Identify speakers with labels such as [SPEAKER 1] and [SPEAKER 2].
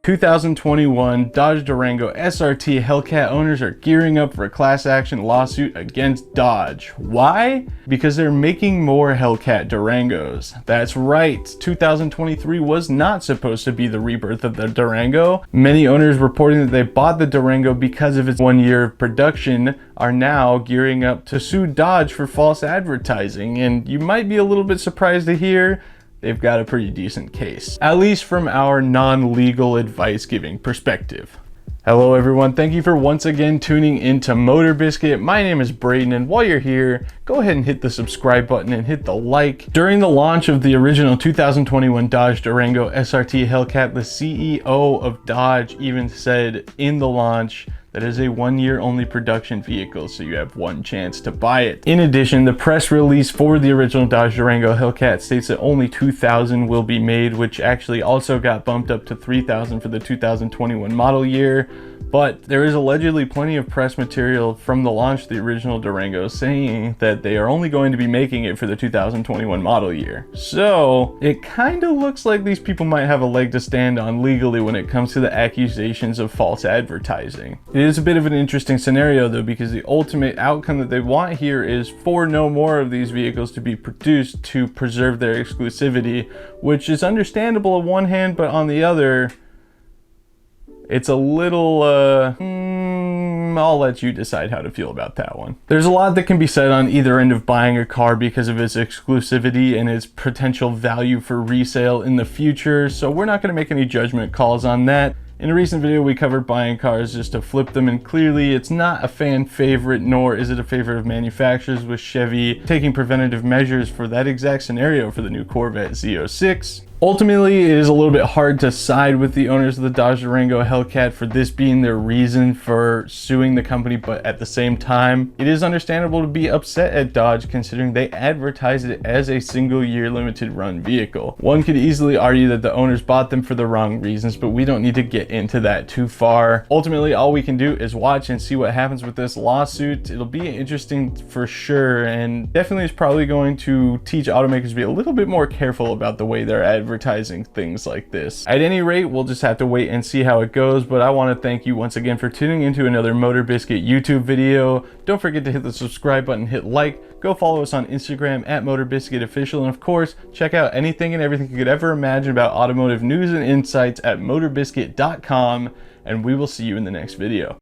[SPEAKER 1] 2021 Dodge Durango SRT Hellcat owners are gearing up for a class action lawsuit against Dodge. Why? Because they're making more Hellcat Durangos. That's right, 2023 was not supposed to be the rebirth of the Durango. Many owners reporting that they bought the Durango because of its 1 year of production are now gearing up to sue Dodge for false advertising, and you might be a little bit surprised to hear they've got a pretty decent case, at least from our non-legal advice giving perspective. Hello everyone, thank you for once again tuning into MotorBiscuit. My name is Braden, and while you're here, go ahead and hit the subscribe button and hit the like. During the launch of the original 2021 Dodge Durango SRT Hellcat, the CEO of Dodge even said in the launch that is a 1 year only production vehicle, so you have one chance to buy it. In addition, the press release for the original Dodge Durango Hellcat states that only 2,000 will be made, which actually also got bumped up to 3,000 for the 2021 model year. But there is allegedly plenty of press material from the launch of the original Durango saying that they are only going to be making it for the 2021 model year. So it kind of looks like these people might have a leg to stand on legally when it comes to the accusations of false advertising. It is a bit of an interesting scenario though, because the ultimate outcome that they want here is for no more of these vehicles to be produced to preserve their exclusivity, which is understandable on one hand, but on the other, it's a little, I'll let you decide how to feel about that one. There's a lot that can be said on either end of buying a car because of its exclusivity and its potential value for resale in the future, so we're not going to make any judgment calls on that. In a recent video, we covered buying cars just to flip them, and clearly it's not a fan favorite, nor is it a favorite of manufacturers, with Chevy taking preventative measures for that exact scenario for the new Corvette Z06. Ultimately, it is a little bit hard to side with the owners of the Dodge Durango Hellcat for this being their reason for suing the company, but at the same time, it is understandable to be upset at Dodge considering they advertised it as a single year limited run vehicle. One could easily argue that the owners bought them for the wrong reasons, but we don't need to get into that too far. Ultimately, all we can do is watch and see what happens with this lawsuit. It'll be interesting for sure, and definitely is probably going to teach automakers to be a little bit more careful about the way they're advertising things like this. At any rate, we'll just have to wait and see how it goes, but I want to thank you once again for tuning into another MotorBiscuit YouTube video. Don't forget to hit the subscribe button, hit like, go follow us on Instagram at MotorBiscuit Official, and of course, check out anything and everything you could ever imagine about automotive news and insights at motorbiscuit.com, and we will see you in the next video.